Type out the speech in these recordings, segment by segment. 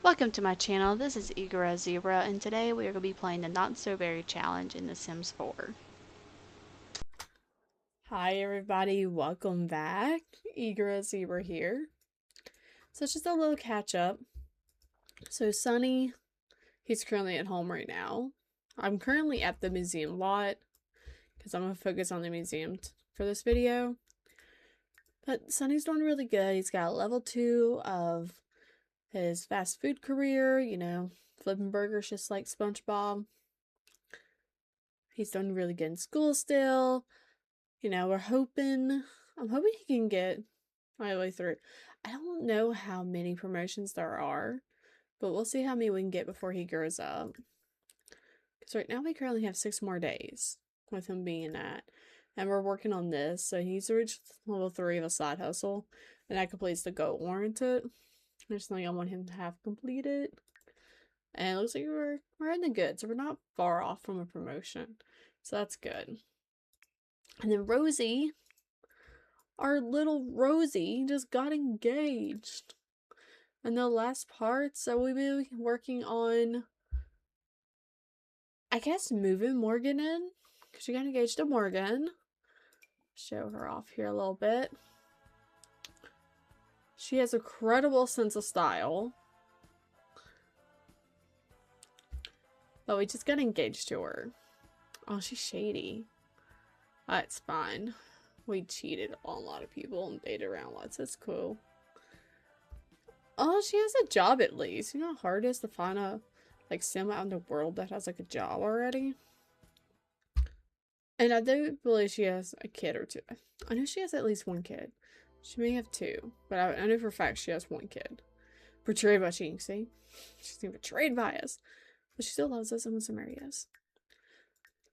Welcome to my channel. This is Igora Zebra, and today we are going to be playing the Not So Very challenge in The Sims 4. Hi everybody, welcome back. Igora Zebra here. So it's just a little catch up. So Sunny, he's currently at home right now. I'm currently at the museum lot because I'm going to focus on the museum for this video. But Sunny's doing really good. He's got a level 2 of his fast food career, flipping burgers just like SpongeBob. He's done really good in school still. I'm hoping he can get all the way through. I don't know how many promotions there are, but we'll see how many we can get before he grows up. Because right now we currently have 6 more days with him being at. And we're working on this, so he's reached level 3 of a side hustle. And that completes the goal warranted. There's something I want him to have completed. And it looks like we're in the good, so we're not far off from a promotion. So that's good. And then Rosie, our little Rosie, just got engaged. And the last part, so we've been working on, I guess, moving Morgan in. Because she got engaged to Morgan. Show her off here a little bit. She has a credible sense of style. But we just got engaged to her. Oh, she's shady. That's fine. We cheated on a lot of people and dated around lots. That's cool. Oh, she has a job at least. You know how hard it is to find a sim out in the world that has a job already? And I do believe she has a kid or two. I know she has at least one kid. She may have 2, but I know for a fact she has 1 kid. Betrayed by cheating, see? She's being betrayed by us. But she still loves us and wants to marry us.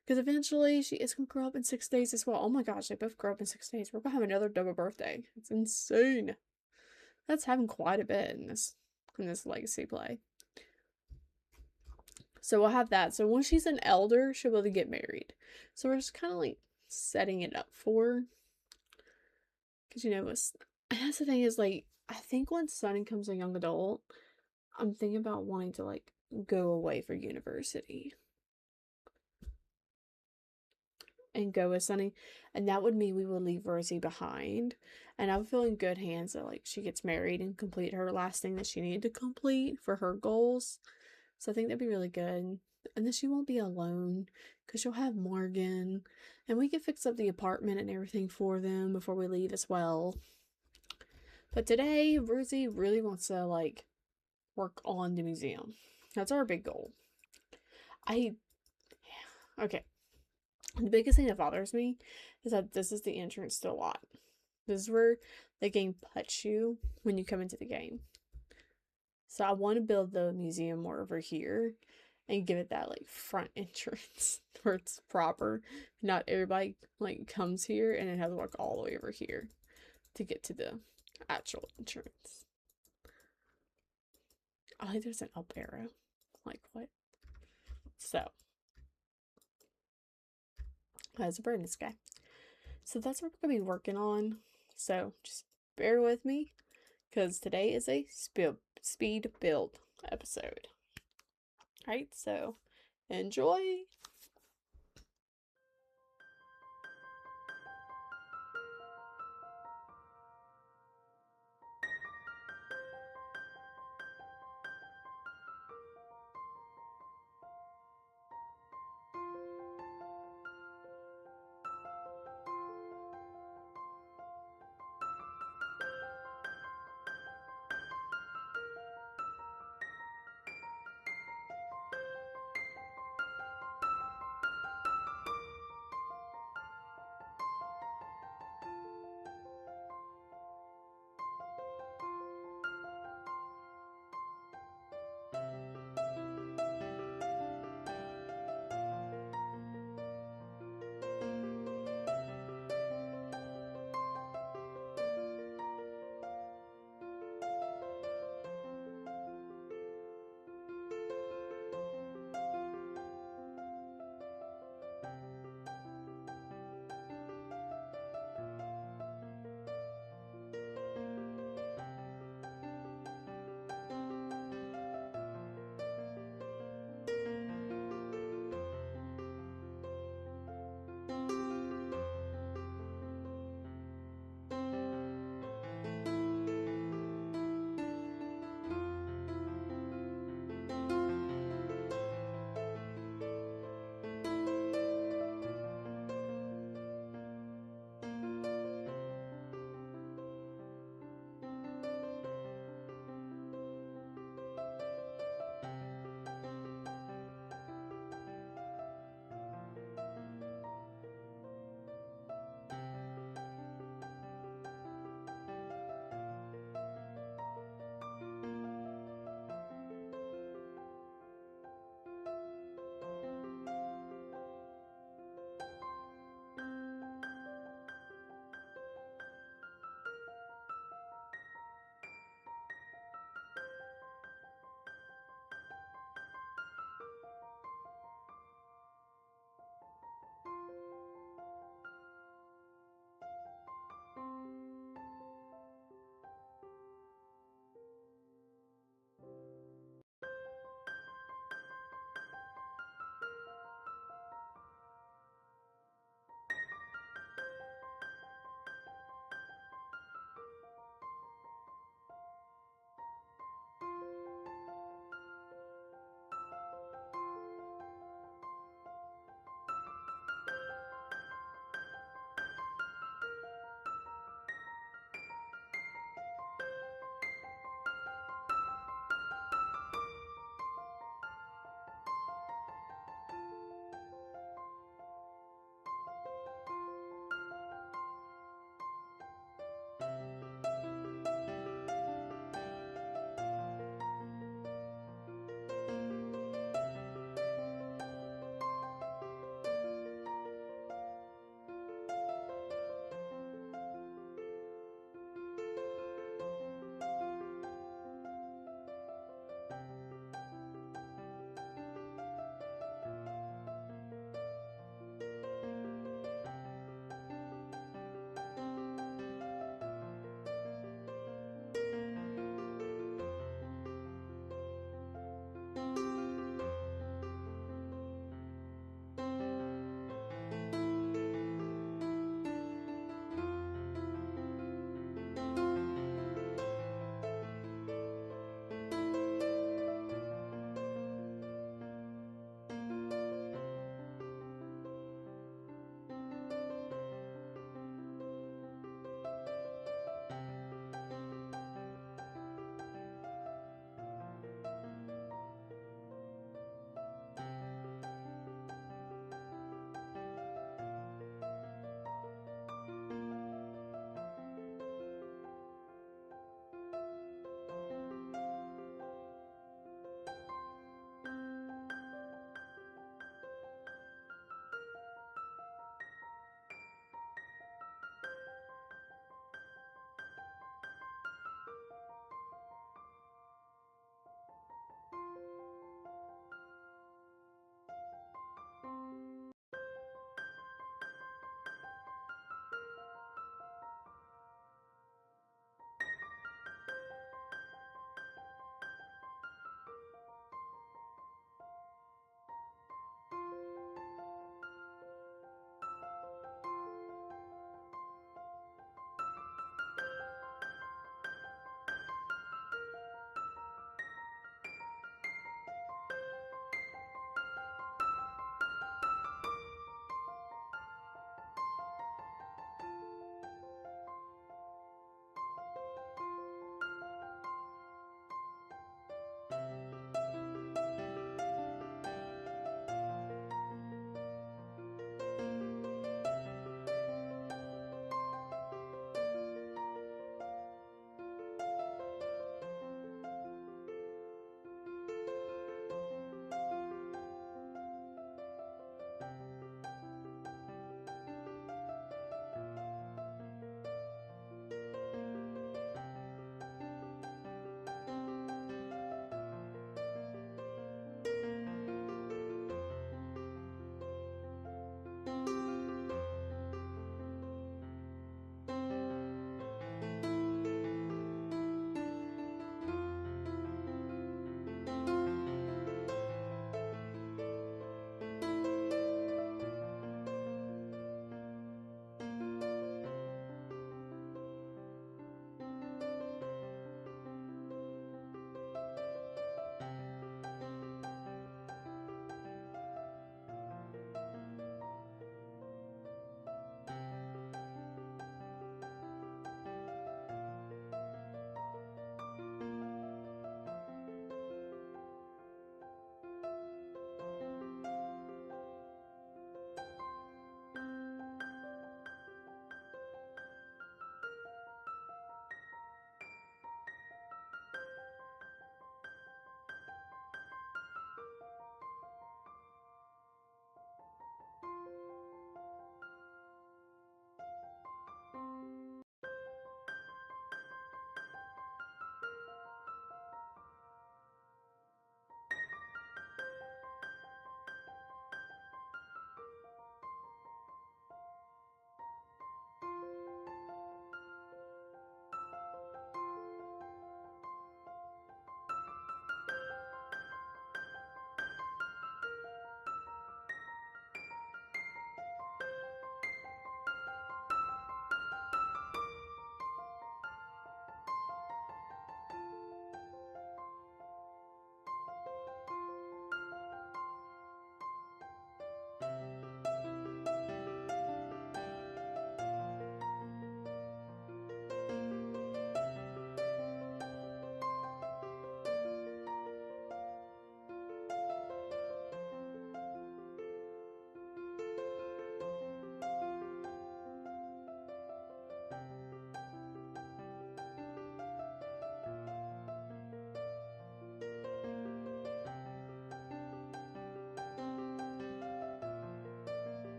Because eventually she is going to grow up in 6 days as well. Oh my gosh, they both grow up in 6 days. We're going to have another double birthday. It's insane. That's having quite a bit in this legacy play. So we'll have that. So when she's an elder, she'll be able to get married. So we're just kind of setting it up for her. Because that's the thing is I think when Sunny becomes a young adult, I'm thinking about wanting to go away for university. And go with Sunny, and that would mean we would leave Rosie behind, and I would feel in good hands that she gets married and complete her last thing that she needed to complete for her goals. So I think that'd be really good, and then she won't be alone because she'll have Morgan, and we can fix up the apartment and everything for them before we leave as well. But today Rosie really wants to work on the museum. That's our big goal. Okay. The biggest thing that bothers me is that this is the entrance to a lot. This is where the game puts you when you come into the game. So I want to build the museum more over here and give it that front entrance where it's proper. Not everybody comes here and it has to walk all the way over here to get to the actual entrance. Oh, there's an up arrow. What? So there's a bird in the sky. So that's what we're going to be working on. So just bear with me because today is a speed build episode. Alright, so enjoy.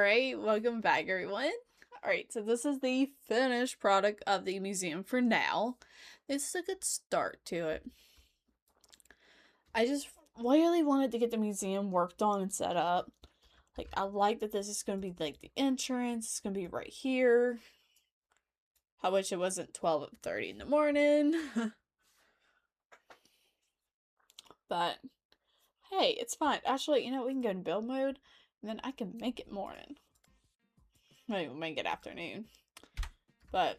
Alright, welcome back everyone. Alright, so this is the finished product of the museum for now. This is a good start to it. I just really wanted to get the museum worked on and set up. Like, I like that this is going to be like the entrance. It's going to be right here. I wish it wasn't 12:30 in the morning. But, hey, it's fine. Actually, you know, we can go in build mode. And then I can make it morning. Maybe we'll make it afternoon. But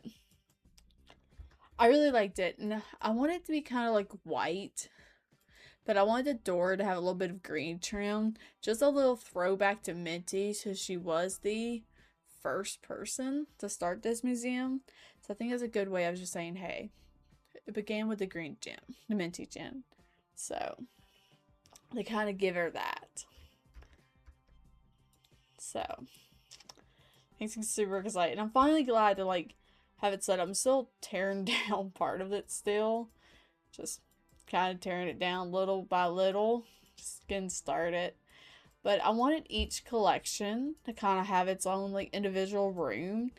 I really liked it. And I wanted it to be kind of like white. But I wanted the door to have a little bit of green trim. Just a little throwback to Minty. So she was the first person to start this museum. So I think it's a good way of just saying, hey, it began with the green gem. The Minty gem. So they kind of give her that. So makes me super excited. And I'm finally glad to like have it set up. I'm still tearing down part of it still. Just kind of tearing it down little by little. Just getting started. But I wanted each collection to kind of have its own like individual room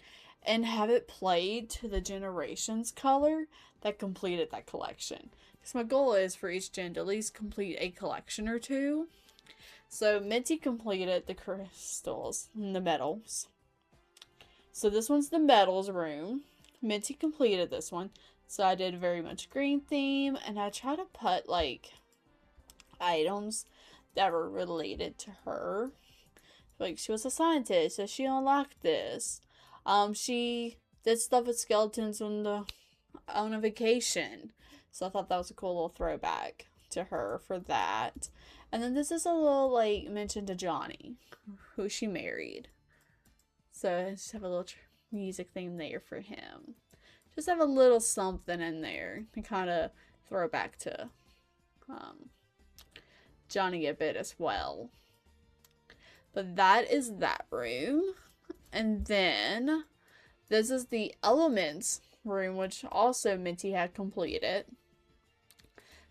and have it played to the generations color that completed that collection. Because my goal is for each gen to at least complete a collection or two. So Minty completed the crystals and the metals. So this one's the metals room. Minty completed this one. So I did very much green theme. And I tried to put like items that were related to her. Like she was a scientist. So she unlocked this. She did stuff with skeletons on a vacation. So I thought that was a cool little throwback to her for that. And then this is a little, like, mention to Johnny, who she married. So I just have a little music theme there for him. Just have a little something in there to kind of throw back to Johnny a bit as well. But that is that room. And then this is the elements room, which also Minty had completed.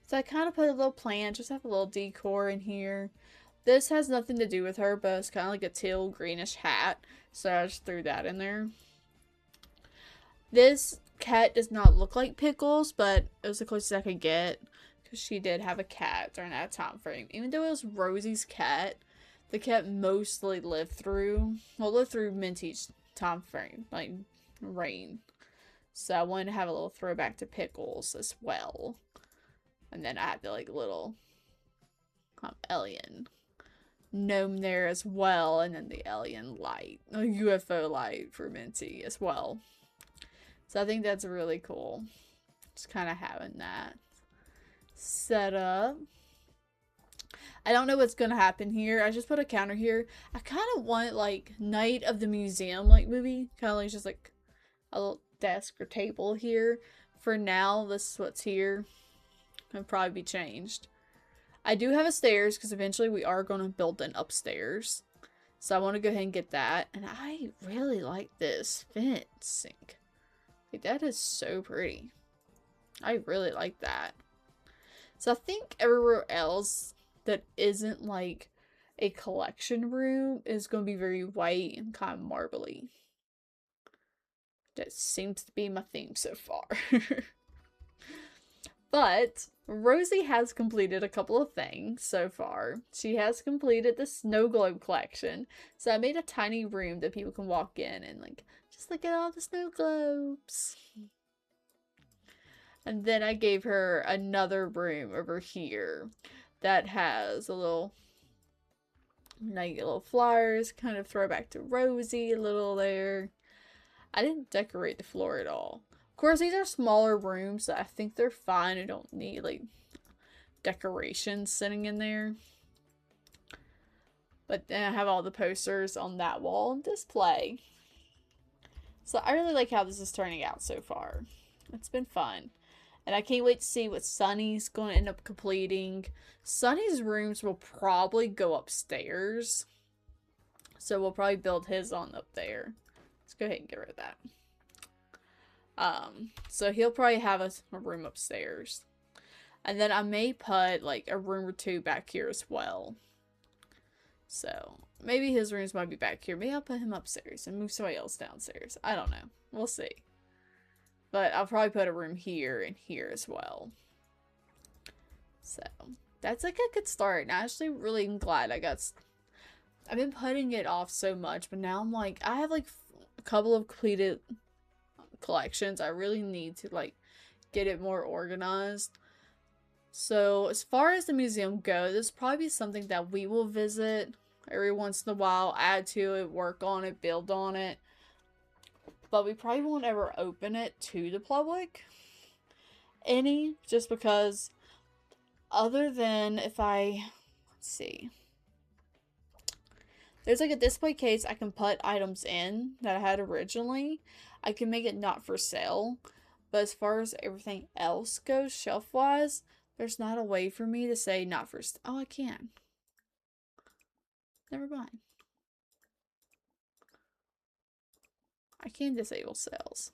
So I kind of put a little plant, just have a little decor in here. This has nothing to do with her, but it's kind of like a teal greenish hat. So I just threw that in there. This cat does not look like Pickles, but it was the closest I could get. Because she did have a cat during that time frame. Even though it was Rosie's cat, the cat mostly lived through Minty's time frame. Like, reign. So I wanted to have a little throwback to Pickles as well. And then I had the like little alien gnome there as well. And then the alien light, a UFO light for Minty as well. So I think that's really cool. Just kind of having that set up. I don't know what's going to happen here. I just put a counter here. I kind of want like Night of the Museum like movie. Kind of like just like a little desk or table here. For now, this is what's here. It'll probably be changed. I do have a stairs because eventually we are going to build an upstairs. So I want to go ahead and get that. And I really like this fencing. Like, that is so pretty. I really like that. So I think everywhere else that isn't like a collection room is going to be very white and kind of marbly. That seems to be my theme so far. But Rosie has completed a couple of things so far. She has completed the snow globe collection. So I made a tiny room that people can walk in and like just look at all the snow globes. And then I gave her another room over here that has a little flowers, kind of throwback to Rosie a little there. I didn't decorate the floor at all. Of course, these are smaller rooms, so I think they're fine. I don't need, like, decorations sitting in there. But then I have all the posters on that wall on display. So I really like how this is turning out so far. It's been fun. And I can't wait to see what Sunny's going to end up completing. Sunny's rooms will probably go upstairs. So we'll probably build his on up there. Let's go ahead and get rid of that. So he'll probably have a room upstairs. And then I may put like a room or two back here as well. So maybe his rooms might be back here. Maybe I'll put him upstairs and move somebody else downstairs. I don't know. We'll see. But I'll probably put a room here and here as well. So that's like a good start. And I actually really am glad I've been putting it off so much, but now I'm like, I have like a couple of completed collections. I really need to like get it more organized. So as far as the museum goes, this will probably be something that we will visit every once in a while, add to it, work on it, build on it. But we probably won't ever open it to the public just because other than if let's see. There's like a display case I can put items in that I had originally. I can make it not for sale. But as far as everything else goes shelf-wise, there's not a way for me to say not for sale. Oh, I can. Never mind. I can disable sales.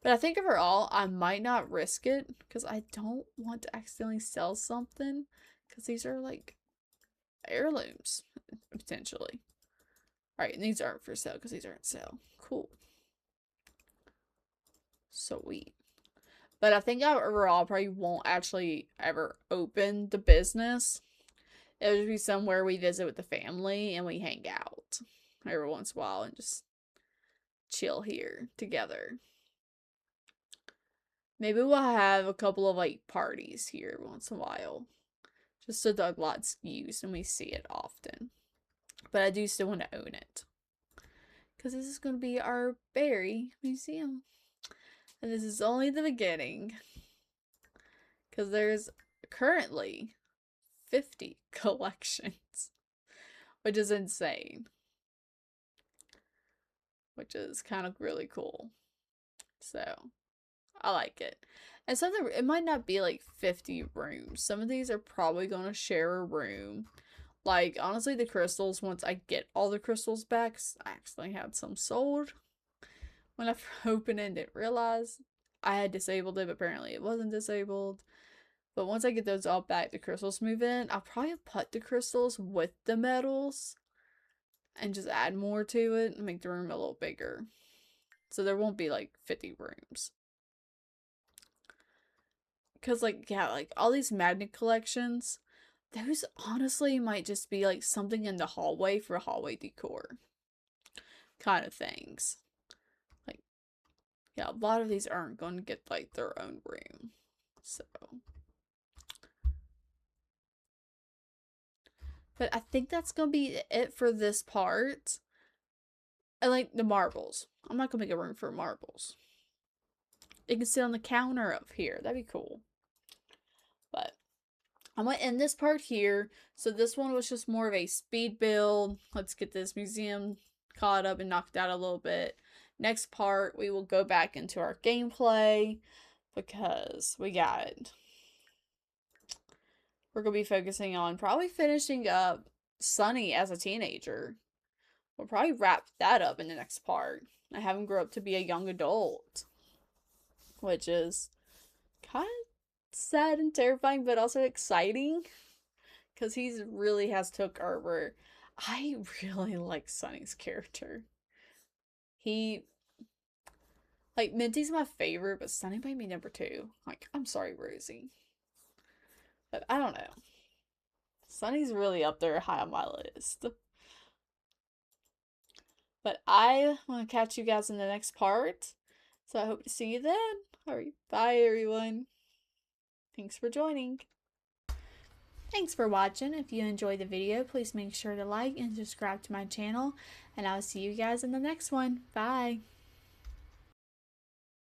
But I think overall, I might not risk it because I don't want to accidentally sell something because these are like heirlooms, potentially. Alright, and these aren't for sale because these aren't sale. Cool. Sweet. But I think overall, probably won't actually ever open the business. It'll just be somewhere we visit with the family and we hang out every once in a while and just chill here together. Maybe we'll have a couple of like parties here once in a while. Just so the lot's used and we see it often. But I do still want to own it. Because this is going to be our berry museum. And this is only the beginning. Because there's currently 50 collections. Which is insane. Which is kind of really cool. So, I like it. And it might not be like 50 rooms. Some of these are probably going to share a room. Like, honestly, the crystals, once I get all the crystals back, I actually had some sold. When I opened it, didn't realize I had disabled it, but apparently it wasn't disabled. But once I get those all back, the crystals move in. I'll probably put the crystals with the metals and just add more to it and make the room a little bigger. So there won't be like 50 rooms. Because like, yeah, like all these magnet collections, those honestly might just be like something in the hallway for hallway decor kind of things. Like, yeah, a lot of these aren't going to get like their own room. So, but I think that's going to be it for this part. I like the marbles. I'm not going to make a room for marbles. It can sit on the counter up here. That'd be cool. But I'm going to end this part here. So this one was just more of a speed build. Let's get this museum caught up and knocked out a little bit. Next part, we will go back into our gameplay because we're going to be focusing on probably finishing up Sunny as a teenager. We'll probably wrap that up in the next part. I have him grow up to be a young adult, which is kind of sad and terrifying, but also exciting because he really has took over. I really like Sunny's character. Like, Minty's my favorite, but Sunny might be number 2. Like, I'm sorry, Rosie. But I don't know. Sunny's really up there high on my list. But I want to catch you guys in the next part. So I hope to see you then. Alright, bye everyone. Thanks for joining. Thanks for watching. If you enjoyed the video, please make sure to like and subscribe to my channel. And I'll see you guys in the next one. Bye.